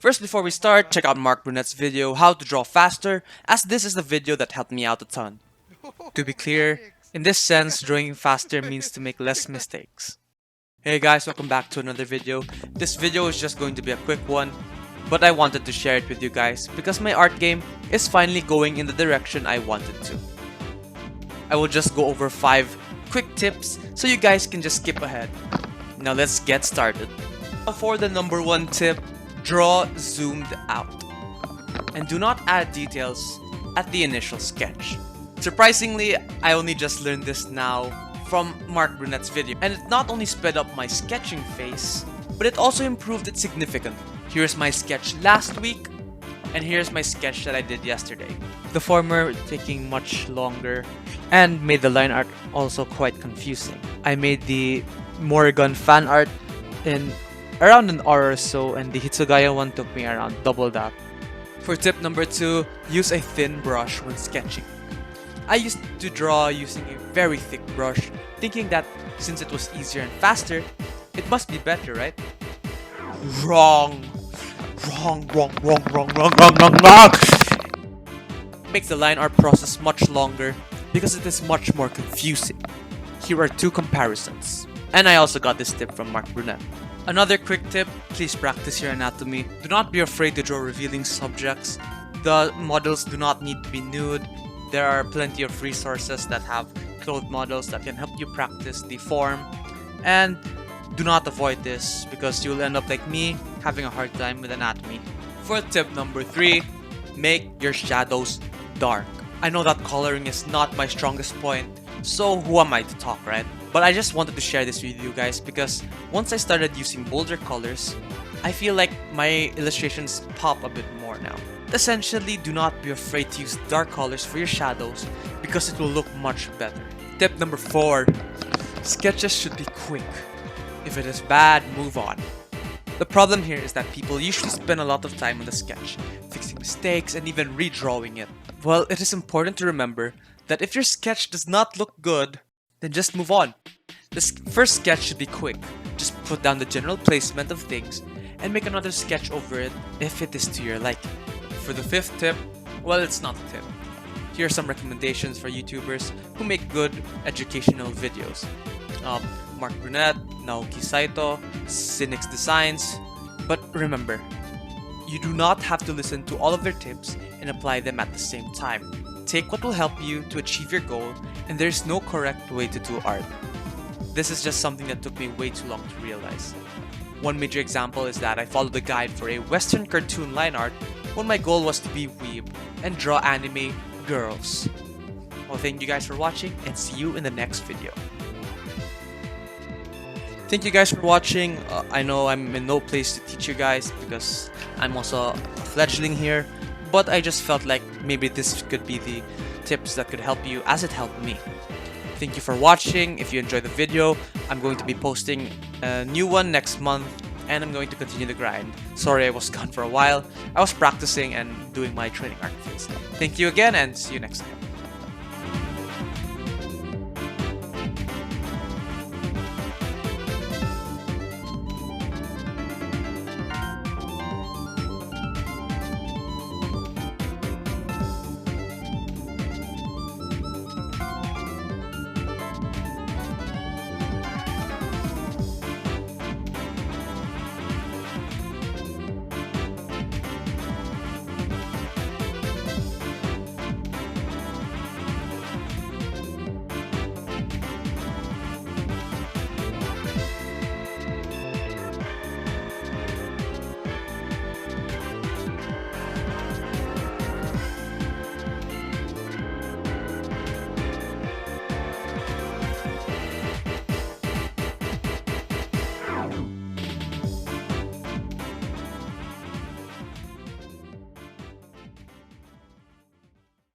First, before we start, check out Mark Brunette's video, How to Draw Faster, as this is the video that helped me out a ton. To be clear, in this sense, drawing faster means to make less mistakes. Hey guys, welcome back to another video. This video is just going to be a quick one, but I wanted to share it with you guys because my art game is finally going in the direction I wanted to. I will just go over 5 quick tips so you guys can just skip ahead. Now let's get started. For the number 1 tip, draw zoomed out. And do not add details at the initial sketch. Surprisingly, I only just learned this now from Mark Brunette's video, and it not only sped up my sketching phase, but it also improved it significantly. Here's my sketch last week, and here's my sketch that I did yesterday. The former taking much longer and made the line art also quite confusing. I made the Morrigan fan art in around an hour or so, and the Hitsugaya one took me around double that. For tip number 2, use a thin brush when sketching. I used to draw using a very thick brush, thinking that since it was easier and faster, it must be better, right? Wrong! Makes the line art process much longer because it is much more confusing. Here are 2 comparisons. And I also got this tip from Mark Brunette. Another quick tip, please practice your anatomy. Do not be afraid to draw revealing subjects. The models do not need to be nude. There are plenty of resources that have clothed models that can help you practice the form. And do not avoid this because you'll end up like me, having a hard time with anatomy. For tip number 3, make your shadows dark. I know that coloring is not my strongest point, so who am I to talk, right? But I just wanted to share this with you guys because once I started using bolder colors, I feel like my illustrations pop a bit more now. Essentially, do not be afraid to use dark colors for your shadows because it will look much better. Tip number 4, sketches should be quick. If it is bad, move on. The problem here is that people usually spend a lot of time on the sketch, fixing mistakes and even redrawing it. Well, it is important to remember that if your sketch does not look good, then just move on. This first sketch should be quick. Just put down the general placement of things and make another sketch over it if it is to your liking. For the 5th tip, well, it's not a tip. Here are some recommendations for YouTubers who make good educational videos. Mark Brunette, Naoki Saito, Cynic's Designs. But remember, you do not have to listen to all of their tips and apply them at the same time. Take what will help you to achieve your goal, and there's no correct way to do art. This is just something that took me way too long to realize. One major example is that I followed a guide for a Western cartoon line art when my goal was to be weeb and draw anime girls. Well, thank you guys for watching and see you in the next video. Thank you guys for watching. I know I'm in no place to teach you guys because I'm also a fledgling here, but I just felt like maybe this could be the tips that could help you as it helped me. Thank you for watching. If you enjoyed the video, I'm going to be posting a new one next month and I'm going to continue the grind. Sorry I was gone for a while. I was practicing and doing my training art phase. Thank you again and see you next time.